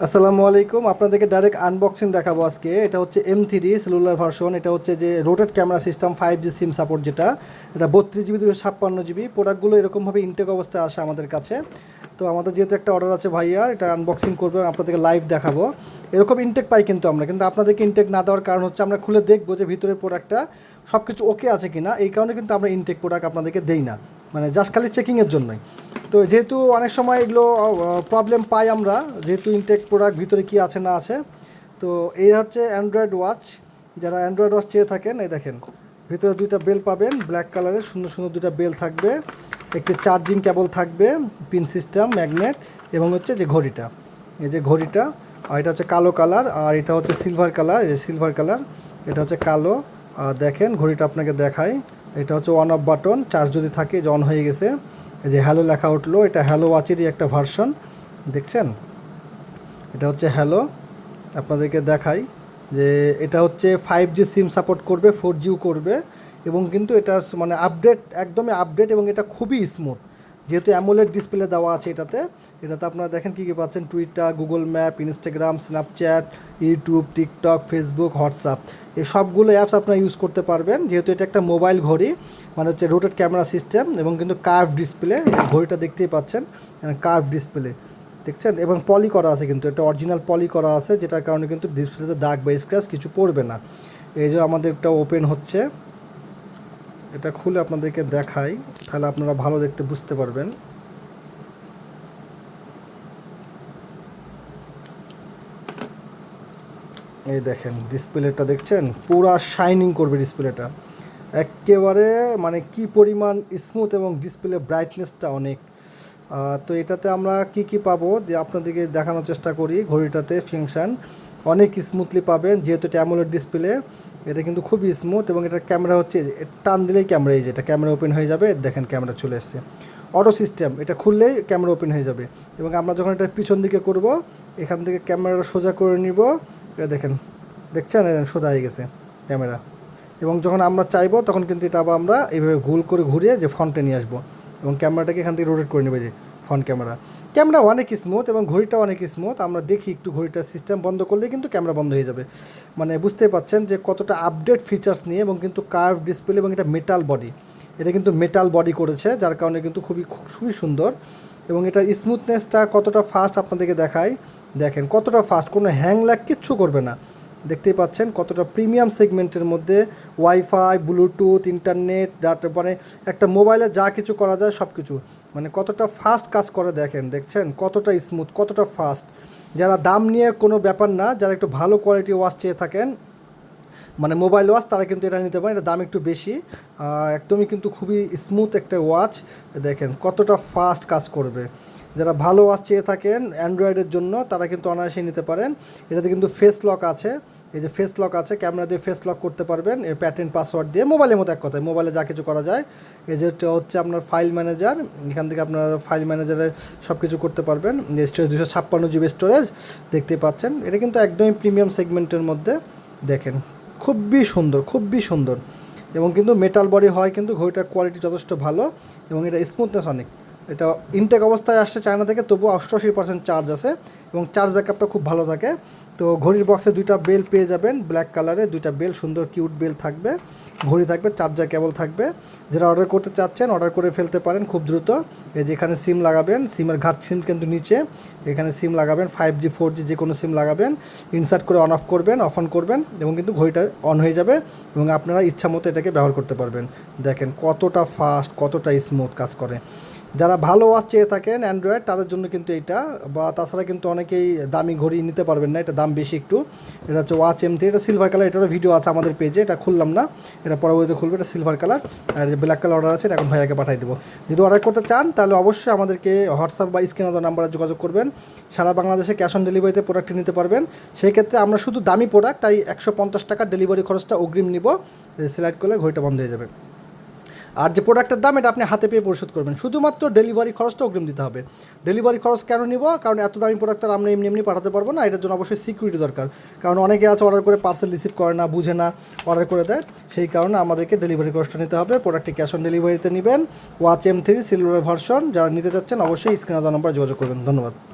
আসসালামু আলাইকুম, আপনাদেরকে ডাইরেক্ট আনবক্সিং দেখাবো আজকে। এটা হচ্ছে M3 সেলুলার ভার্সন। এটা হচ্ছে যে রোটেট ক্যামেরা সিস্টেম 5G সিম সাপোর্ট, যেটা এটা 32 GB 256 GB। প্রোডাক্টগুলো এরকমভাবে ইনটেক অবস্থায় আসে আমাদের কাছে। তো আমাদের যেহেতু একটা অর্ডার আছে ভাইয়ার, এটা আনবক্সিং করবো, আপনাদেরকে লাইভ দেখাবো। এরকম ইনটেক পাই কিন্তু আমরা, কিন্তু আপনাদেরকে ইনটেক না দেওয়ার কারণ হচ্ছে আমরা খুলে দেখবো যে ভিতরের প্রোডাক্টটা সব কিছু ওকে আছে কিনা। এই কারণে কিন্তু আমরা ইনটেক প্রোডাক্ট আপনাদেরকে দেই না, মানে জাস্ট খালি চেকিংয়ের জন্যই। তো যেহেতু অনেক সময় এগুলো প্রবলেম পাই আমরা, যেহেতু ইনটেক প্রোডাক্ট ভিতরে কি আছে না আছে। তো এই হচ্ছে অ্যান্ড্রয়েড ওয়াচ। যারা অ্যান্ড্রয়েড ওয়াচ চেয়ে থাকেন, এই দেখেন ভিতরে দুইটা বেল পাবেন, ব্ল্যাক কালারের সুন্দর সুন্দর দুইটা বেল থাকবে, একটি চার্জিং কেবল থাকবে, পিন সিস্টেম, ম্যাগনেট, এবং হচ্ছে যে ঘড়িটা, এই যে ঘড়িটা। আর এটা হচ্ছে কালো কালার, আর এটা হচ্ছে সিলভার কালার, এই যে সিলভার কালার, এটা হচ্ছে কালো। আর দেখেন ঘড়িটা আপনাকে দেখায়, এটা হচ্ছে অন অফ বাটন, চার্জ যদি থাকে যে অন হয়ে গেছে। এই যে হ্যালো লেখা উঠলো, এটা হ্যালো ওয়াচেরই একটা ভার্সন, দেখছেন? এটা হচ্ছে হ্যালো। আপনাদেরকে দেখাই যে এটা হচ্ছে 5G সিম সাপোর্ট করবে, 4Gও করবে, এবং কিন্তু এটা মানে আপডেট, একদমই আপডেট, এবং এটা খুবই স্মুথ। যেহেতু অ্যামোলেড ডিসপ্লে দেওয়া আছে এটাতে আপনারা দেখেন কী কী পাচ্ছেন: Twitter, Google map, Instagram, Snapchat, YouTube, TikTok, Facebook, WhatsApp, এই সবগুলো অ্যাপস আপনারা ইউজ করতে পারবেন। যেহেতু এটা একটা মোবাইল ঘড়ি, মানে হচ্ছে রোটেট ক্যামেরা সিস্টেম, এবং কিন্তু কার্ভ ডিসপ্লে, ঘড়িটা দেখতেই পাচ্ছেন কার্ভ ডিসপ্লে, দেখছেন? এবং পলি করা আছে, কিন্তু এটা অরিজিনাল পলি করা আছে, যেটার কারণে কিন্তু ডিসপ্লেতে দাগ বা স্ক্র্যাচ কিছু পড়বে না। এই যে আমাদের একটা ওপেন হচ্ছে, এটা খুলে আপনাদেরকে দেখাই, তাহলে আপনারা ভালো দেখতে বুঝতে পারবেন। এই দেখেন ডিসপ্লেটা, দেখছেন? পুরা শাইনিং করবে ডিসপ্লেটা একেবারে, মানে কি পরিমাণ স্মুথ, এবং ডিসপ্লে ব্রাইটনেসটা অনেক। তো এটাতে আমরা কি কি পাবো যে আপনাদেরকে দেখানোর চেষ্টা করি। ঘড়িটাতে ফাংশন অনেক স্মুথলি পাবেন, যেহেতু এটা অ্যামোলেড ডিসপ্লে, এটা কিন্তু খুবই স্মুথ। এবং এটা ক্যামেরা হচ্ছে টান দিলেই ক্যামেরা, এই যে এটা ক্যামেরা ওপেন হয়ে যাবে, দেখেন ক্যামেরা চলে এসছে। অটো সিস্টেম, এটা খুললেই ক্যামেরা ওপেন হয়ে যাবে। এবং আমরা যখন এটা পিছন দিকে করব, এখান থেকে ক্যামেরাটা সোজা করে নিব, এটা দেখেন, দেখছেন? সোজা হয়ে গেছে ক্যামেরা। এবং যখন আমরা চাইবো তখন কিন্তু এটা আবার আমরা এইভাবে গোল করে ঘুরিয়ে যে ফ্রন্টে নিয়ে আসবো, এবং ক্যামেরাটাকে এখান থেকে রোটেট করে নেবে, যে ফ্রন্ট ক্যামেরা অনেক স্মুথ, এবং ঘড়িটাও অনেক স্মুথ। আমরা দেখি একটু ঘড়িটার সিস্টেম বন্ধ করলেই কিন্তু ক্যামেরা বন্ধ হয়ে যাবে। মানে বুঝতেই পারছেন যে কতটা আপডেট ফিচার্স নিয়ে, এবং কিন্তু কার্ভ ডিসপ্লে, এবং এটা মেটাল বডি, এটা কিন্তু মেটাল বডি করেছে, যার কারণে কিন্তু খুবই সুন্দর। এবং এটার স্মুথনেসটা কতটা ফাস্ট আপনাদেরকে দেখায়, দেখেন কতটা ফাস্ট, কোনো হ্যাং ল্যাগ কিচ্ছু করবে না। দেখতেই পাচ্ছেন কতটা প্রিমিয়াম সেগমেন্টের মধ্যে ওয়াইফাই, ব্লুটুথ, ইন্টারনেট, ডাটা, মানে একটা মোবাইলে যা কিছু করা যায় সব কিছু, মানে কতটা ফাস্ট কাজ করে দেখছেন কতটা স্মুথ, কতটা ফাস্ট। যারা দাম নিয়ে কোনো ব্যাপার না, যারা একটু ভালো কোয়ালিটি ওয়াচ চেয়ে থাকেন, মানে মোবাইল ওয়াচ, তারা কিন্তু এটা নিতে পারেন। এটা দাম একটু বেশি, একদমই কিন্তু খুবই স্মুথ একটা ওয়াচ। দেখেন কতটা ফাস্ট কাজ করবে। যারা ভালো ওয়াচ চেয়ে থাকেন অ্যান্ড্রয়েডের জন্য, তারা কিন্তু অনায়াসে নিতে পারেন। এটাতে কিন্তু ফেস লক আছে, এই যে ফেস লক আছে, ক্যামেরা দিয়ে ফেস লক করতে পারবেন, এই প্যাটার্ন পাসওয়ার্ড দিয়ে, মোবাইলের মতো এক কথায় মোবাইলে যা কিছু করা যায়। এই যেটা হচ্ছে আপনার ফাইল ম্যানেজার, এখান থেকে আপনার ফাইল ম্যানেজারে সব কিছু করতে পারবেন। স্টোরেজ 256 GB স্টোরেজ, দেখতে পাচ্ছেন। এটা কিন্তু একদমই প্রিমিয়াম সেগমেন্টের মধ্যে, দেখেন খুবই সুন্দর, খুবই সুন্দর। এবং কিন্তু মেটাল বডি হয়, কিন্তু ঘড়িটার কোয়ালিটি যথেষ্ট ভালো, এবং এটা স্মুথনেস অনেক। এটা ইনটেক অবস্থায় আসছে চায়না থেকে, তবুও 88% চার্জ আছে, এবং চার্জ ব্যাকআপটা খুব ভালো থাকে। তো ঘড়ির বক্সে দুইটা বেল পেয়ে যাবেন, ব্ল্যাক কালারের দুইটা বেল, সুন্দর কিউট বেল থাকবে, ঘড়ি থাকবে, চার্জার কেবল থাকবে। যারা অর্ডার করতে চাচ্ছেন অর্ডার করে ফেলতে পারেন খুব দ্রুত। এই যে এখানে সিম লাগাবেন, সিমের ঘাট সিম কিন্তু নিচে, এখানে সিম লাগাবেন, 5G 4G যে কোনো সিম লাগাবেন, ইনসার্ট করে অন অফ করবেন, অফ অন করবেন, এবং কিন্তু ঘড়িটা অন হয়ে যাবে, এবং আপনারা ইচ্ছা মতো এটাকে ব্যবহার করতে পারবেন। দেখেন কতটা ফাস্ট, কতটা স্মুথ কাজ করে। যারা ভালো ওয়াচ চেয়ে থাকেন অ্যান্ড্রয়েড, তাদের জন্য কিন্তু এইটা, বা তাছাড়া কিন্তু অনেকেই দামি ঘড়ি নিতে পারবেন না, এটা দাম বেশি একটু। এটা হচ্ছে ওয়াচ M3, এটা সিলভার কালার, এটারও ভিডিও আছে আমাদের পেজে, এটা খুললাম না, এটা পরবর্তীতে খুলবে। এটা সিলভার কালার, আর যে ব্ল্যাক কালার অর্ডার আছে, এটা এখন ভাইয়াকে পাঠিয়ে দেবো। যদি অর্ডার করতে চান তাহলে অবশ্যই আমাদেরকে হোয়াটসঅ্যাপ বা স্ক্রিনে দেওয়া নাম্বারে যোগাযোগ করবেন। সারা বাংলাদেশে ক্যাশ অন ডেলিভারিতে প্রোডাক্টটি নিতে পারবেন। সেই ক্ষেত্রে আমরা শুধু দামি প্রোডাক্ট, তাই 150 টাকার ডেলিভারি খরচটা অগ্রিম নিব, সিলেক্ট করলে ঘড়িটা বন্ধ হয়ে যাবে। আর যে প্রোডাক্টের দাম, এটা আপনি হাতে পেয়ে পরিশোধ করবেন, শুধুমাত্র ডেলিভারি খরচটা অগ্রিম দিতে হবে। ডেলিভারি খরচ কেন নিব? কারণ এত দামি প্রোডাক্ট আর আমরা এমনি এমনি পাঠাতে পারবো না, এটার জন্য অবশ্যই সিকিউরিটি দরকার। কারণ অনেকে আছে অর্ডার করে পার্সেল রিসিভ করে না, বুঝে না, অর্ডার করে দেয়। সেই কারণে আমাদেরকে ডেলিভারি খরচটা নিতে হবে। প্রোডাক্টটি ক্যাশ অন ডেলিভারিতে নেবেন। ওয়াচ M3 সেলুলার ভার্সন, যারা নিতে চাচ্ছেন অবশ্যই স্ক্রিনে দেওয়া নম্বরে যোগাযোগ করবেন। ধন্যবাদ।